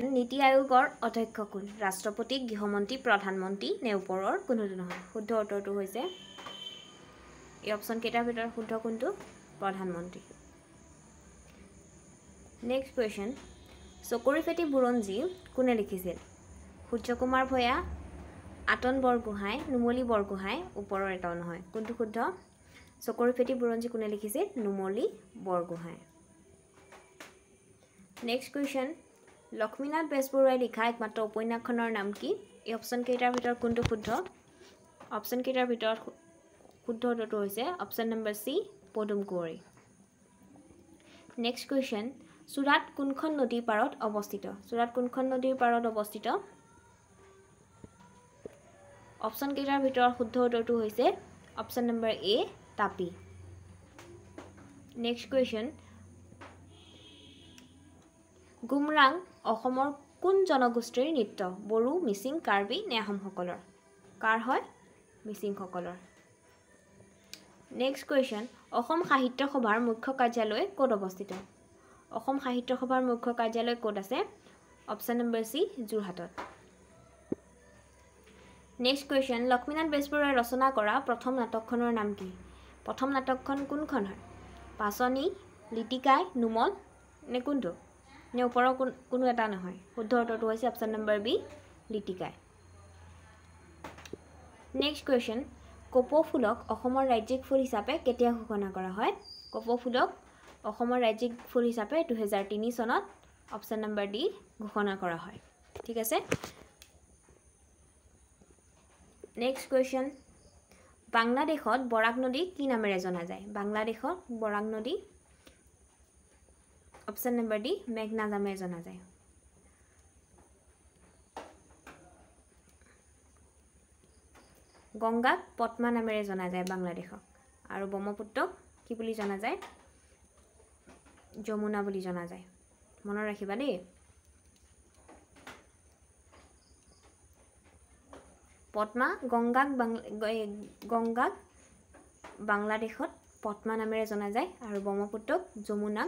নীতি আয়োগৰ অধ্যক্ষ কোন ৰাষ্ট্ৰপতি গৃহমন্ত্ৰী প্ৰধানমন্ত্ৰী নে ওপৰৰ কোনোটো নহয় শুদ্ধ উত্তৰটো হৈছে এই অপচন কেইটাৰ ভিতৰত শুদ্ধ কোনটো প্ৰধানমন্ত্ৰী নেক্সট কোৱেশ্চন চকৰি ফেটি বুৰঞ্জী কোনে লিখিছিল সূৰ্যকুমাৰ ভূঞা আতন বৰগোহাঁই নুমলী বৰগোহাঁই ওপৰৰ এটাও নহয় কোনটো শুদ্ধ চকৰি ফেটি বুৰঞ্জী কোনে লিখিছিল নুমলী বৰগোহাঁই নেক্সট কোৱেশ্চন লক্ষ্মীনাথ বেজবৰুৱাই লিখা একমাত্ৰ উপন্যাসখনৰ নাম কি এই অপচন কেইটাৰ ভিতৰত কোনটো শুদ্ধ অপচন কেইটাৰ ভিতৰত শুদ্ধ উত্তৰটো হৈছে অপচন নম্বৰ সি পদুম কুঁৱৰী নেক্সট কোৱেশ্চন সুৰাট কোনখন নদীৰ পাৰত অৱস্থিত সুৰাট কোনখন নদীৰ পাৰত অৱস্থিত অপচন কেইটাৰ ভিতৰত শুদ্ধ উত্তৰটো হৈছে অপচন নম্বৰ এ তাপি নেক্সট কোৱেশ্চন গুমৰাং অসমৰ কোন জনগোষ্ঠীৰ নৃত্য বড়ো মিচিং কাৰ্বি নে আহোমসকলৰ কাৰ হয় মিচিংসকলৰ নেক্সট কোৱেশ্চন অসম সাহিত্য সভাৰ মুখ্য কাৰ্যালয় ক'ত অৱস্থিত অসম সাহিত্য সভাৰ মুখ্য কাৰ্যালয় ক'ত আছে অপচন নম্বৰ সি যোৰহাটত নেক্সট কোৱেশ্চন লক্ষ্মীনাথ বেজবৰুৱাই ৰচনা কৰা প্ৰথম নাটকখনৰ নাম কি প্ৰথম নাটকখন কোনখন হয় পাছনি লিটিকাই নুমল নে কোনটো নে ওপৰৰ কোনো এটা নহয় শুদ্ধ উত্তৰটো হৈছে অপচন নম্বৰ বি লিটিকাই নেক্সট কোৱেশ্চন কপৌ ফুলক অসমৰ ৰাজ্যিক ফুল হিচাপে কেতিয়া ঘোষণা কৰা হয় কপৌ ফুলক অসমৰ ৰাজ্যিক ফুল হিচাপে 2003 চনত অপচন নম্বৰ ডি ঘোষণা কৰা হয় ঠিক আছে নেক্সট কোৱেশ্চন বাংলাদেশত বৰাক নদী কি নামেৰে জনা যায় বাংলাদেশত বৰাক নদী অপচন নম্বৰ ডি মেঘনা নামেৰে জনা যায় গংগাক পদ্মা নামেৰে জনা যায় বাংলাদেশক আৰু ব্ৰহ্মপুত্ৰক কি বুলি জনা যায় যমুনা বুলি জনা যায় মনত ৰাখিবা দেই পদ্মা গংগাক বাংলাদেশত পদ্মা নামেৰে জনা যায় আৰু ব্ৰহ্মপুত্ৰক যমুনা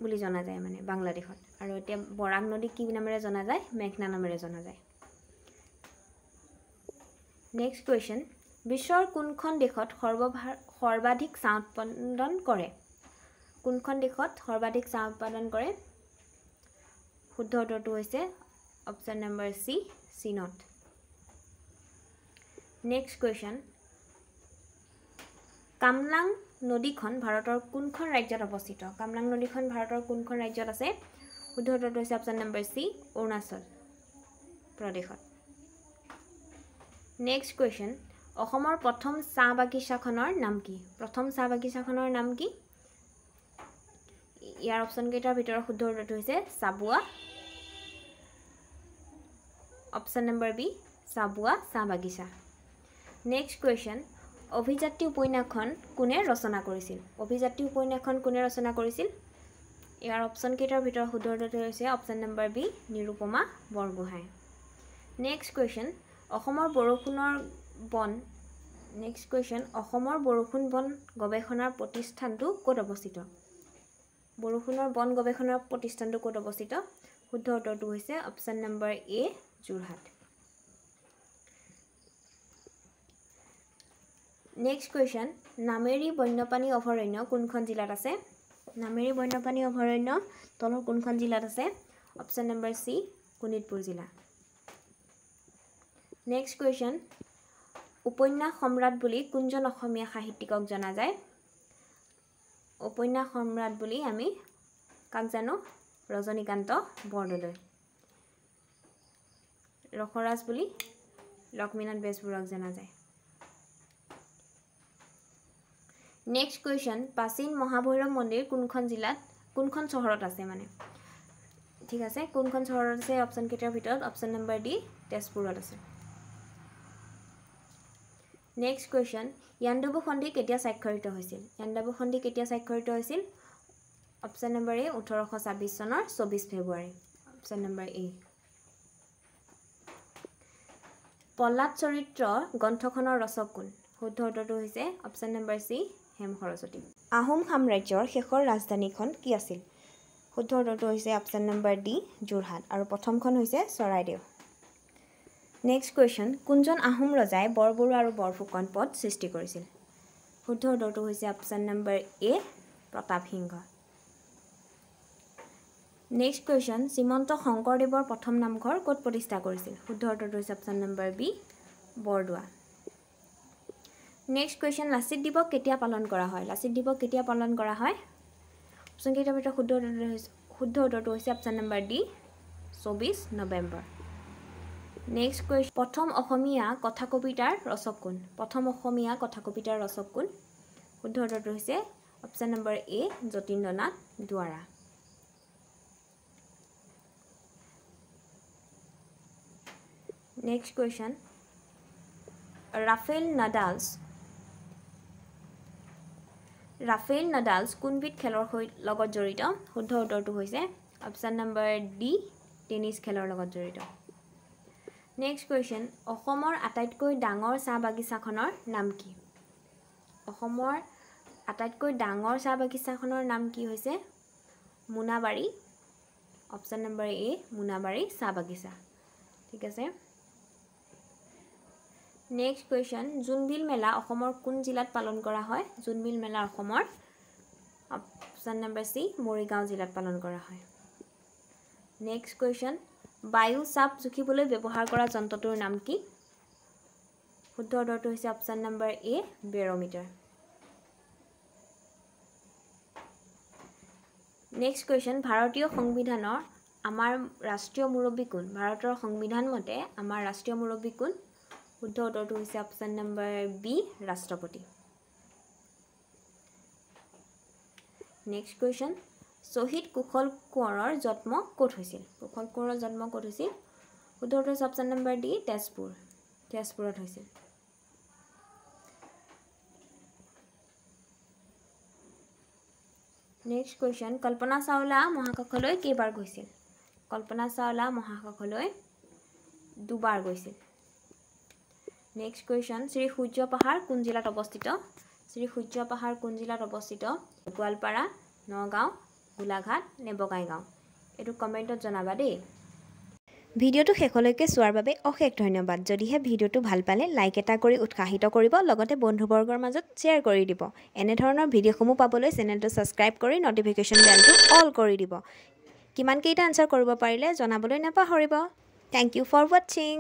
বুলি জনা যায় মানে বাংলাদেশত আৰু এতিয়া বৰাক নদী কি নামেৰে জনা যায় মেঘনা নামেৰে জনা যায় নেক্সট কোৱেশ্চন বিশ্বৰ কোনখন দেশত সৰ্বাধিক চাহ উৎপাদন কৰে কোনখন দেশত সৰ্বাধিক চাহ উৎপাদন কৰে শুদ্ধ উত্তৰটো হৈছে অপচন নম্বৰ সি চীনত নেক্সট কোৱেশ্চন কামলাং নদীখন ভাৰতৰ কোনখন ৰাজ্যত অৱস্থিত কামলাং নদীখন ভাৰতৰ কোনখন ৰাজ্যত আছে শুদ্ধ উত্তৰটো হৈছে অপচন নম্বৰ সি অৰুণাচল প্ৰদেশত নেক্সট কোৱেশ্চন অসমৰ প্ৰথম চাহ বাগিচাখনৰ নাম কি প্ৰথম চাহ বাগিচাখনৰ নাম কি ইয়াৰ অপচন কেইটাৰ ভিতৰত শুদ্ধ উত্তৰটো হৈছে Chabua option number B Chabua চাহ বাগিচা নেক্সট কোৱেশ্চন অভিযাত্ৰী উপন্যাসখন কোনে ৰচনা কৰিছিল অভিযাত্ৰী উপন্যাসখন কোনে ৰচনা কৰিছিল ইয়াৰ অপচন কেইটাৰ ভিতৰত শুদ্ধ উত্তৰটো হৈছে option number B Nirupama Borgohain next question অসমৰ বৰষুণৰ বন নেক্সট কোৱেশ্চন অসমৰ বৰষুণ বন গৱেষণা প্ৰতিষ্ঠানটো ক'ত অৱস্থিত বৰষুণৰ বন গৱেষণা প্ৰতিষ্ঠানটো ক'ত অৱস্থিত শুদ্ধ উত্তৰটো হৈছে অপচন নম্বৰ এ যোৰহাট নেক্সট কোৱেশ্চন নামেৰি বন্যপ্ৰাণী অভয়াৰণ্য কোনখন জিলাত আছে নামেৰি বন্যপ্ৰাণী অভয়াৰণ্য তলৰ কোনখন জিলাত আছে অপচন নম্বৰ সি শোণিতপুৰ জিলা নেক্সট কোৱেশ্চন উপন্যাস সম্ৰাট বুলি কোনজন অসমীয়া সাহিত্যিকক জনা যায় উপন্যাস সম্ৰাট বুলি আমি কাক জানো ৰজনীকান্ত বৰদলৈ ৰসৰাজ বুলি লক্ষ্মীনাথ বেজবৰুৱাক জনা যায় নেক্সট কোৱেশ্চন প্ৰাচীন মহাভৈৰৱ মন্দিৰ কোনখন চহৰত আছে মানে ঠিক আছে কোনখন চহৰত আছে অপচন কেইটাৰ ভিতৰত অপচন নম্বৰ ডি তেজপুৰত আছে নেক্সট কোৱেশ্চন ইয়াণ্ডাবু সন্ধি কেতিয়া স্বাক্ষৰিত হৈছিল ইয়াণ্ডাবু সন্ধি কেতিয়া স্বাক্ষৰিত হৈছিল অপচন নম্বৰ এ 1826 চনৰ 24 ফেব্ৰুৱাৰী অপচন নম্বৰ এ পল্লাদ চৰিত্ৰ গ্ৰন্থখনৰ ৰচক কোন শুদ্ধ উত্তৰটো হৈছে অপচন নম্বৰ সি হেম সৰস্বতী আহোম সাম্ৰাজ্যৰ শেষৰ ৰাজধানীখন কি আছিল শুদ্ধ উত্তৰটো হৈছে অপশ্যন নম্বৰ ডি যোৰহাট আৰু প্ৰথমখন হৈছে চৰাইদেউ নেক্সট কুৱেশ্যন কোনজন আহোম ৰজাই বৰবৰুৱা আৰু বৰফুকন পদ সৃষ্টি কৰিছিল শুদ্ধ উত্তৰটো হৈছে option number A Pratap Singha next question Srimanta শংকৰদেৱৰ প্ৰথম নামঘৰ ক'ত প্ৰতিষ্ঠা কৰিছিল শুদ্ধ উত্তৰটো হৈছে option number B Bordowa next question Lachit দিৱস কেতিয়া পালন কৰা হয় লাচিত দিৱস কেতিয়া পালন কৰা হয় অপশ্যন কেইটাৰ ভিতৰত শুদ্ধ উত্তৰটো হৈছে option number D 24 November next question প্ৰথম অসমীয়া কথা কবিতাৰ ৰচক কোন প্ৰথম অসমীয়া কথা কবিতাৰ ৰচক কোন শুদ্ধ উত্তৰটো হৈছে option number A Jatindranath Duwara next question Rafael নাডালছ কোনবিধ খেলৰ লগত জড়িত শুদ্ধ উত্তৰটো হৈছে অপশ্যন নম্বৰ ডি টেনিছ খেলৰ লগত জড়িত নেক্সট কুৱেশ্যন অসমৰ আটাইতকৈ ডাঙৰ চাহ বাগিচাখনৰ নাম কি অসমৰ আটাইতকৈ ডাঙৰ চাহ বাগিচাখনৰ নাম কি হৈছে মুনাবাৰী অপশ্যন নম্বৰ এ মুনাবাৰী চাহ বাগিচা ঠিক আছে নেক্সট কুৱেশ্যন জোনবিল মেলা অসমৰ কোন জিলাত পালন কৰা হয় জোনবিল মেলা অসমৰ অপশ্যন নম্বৰ সি মৰিগাঁও জিলাত পালন কৰা হয় নেক্সট কুৱেশ্যন বায়ু চাপ জুখিবলৈ ব্যৱহাৰ কৰা যন্ত্ৰটোৰ নাম কি শুদ্ধ উত্তৰটো হৈছে অপশ্যন নম্বৰ এ বেৰমিটাৰ নেক্সট কুৱেশ্যন ভাৰতীয় সংবিধানৰ আমাৰ ৰাষ্ট্ৰীয় মুৰব্বী কোন ভাৰতৰ সংবিধান মতে আমাৰ ৰাষ্ট্ৰীয় মুৰব্বী কোন শুদ্ধ উত্তৰটো হৈছে অপশ্যন নম্বৰ বি ৰাষ্ট্ৰপতি নেক্সট কুৱেশ্যন শহীদ কুশল কোঁৱৰৰ জন্ম ক'ত হৈছিল কুশল কোঁৱৰৰ জন্ম ক'ত হৈছিল শুদ্ধ উত্তৰ হৈছে অপশ্যন নম্বৰ ডি তেজপুৰত হৈছিল নেক্সট কুৱেশ্যন কল্পনা চাওলা মহাকাশলৈ কেইবাৰ গৈছিল কল্পনা চাওলা মহাকাশলৈ দুবাৰ গৈছিল নেক্সট কুৱেশ্যন শ্ৰী সূৰ্য পাহাৰ কোন জিলাত অৱস্থিত শ্ৰী সূৰ্য পাহাৰ কোন জিলাত অৱস্থিত গোৱালপাৰা নগাঁও গোলাঘাট নে বঙাইগাঁও এটো কমেন্টত জনাবা দেই ভিডিওটো শেষলৈকে চোৱাৰ বাবে অশেষ ধন্যবাদ যদিহে ভিডিওটো ভাল পালে লাইক এটা কৰি উৎসাহিত কৰিব লগতে বন্ধুবৰ্গৰ মাজত শ্বেয়াৰ কৰি দিব এনে ধৰণৰ ভিডিওসমূহ পাবলৈ চেনেলটো সাবস্ক্ৰাইব কৰি নটিফিকেশন বেলটো অল কৰি দিব কিমান কেইটা আনসাৰ কৰিব পাৰিলে জনাবলৈ নাপাহৰিব থ্যাংক ইউ ফৰ ওয়াচিং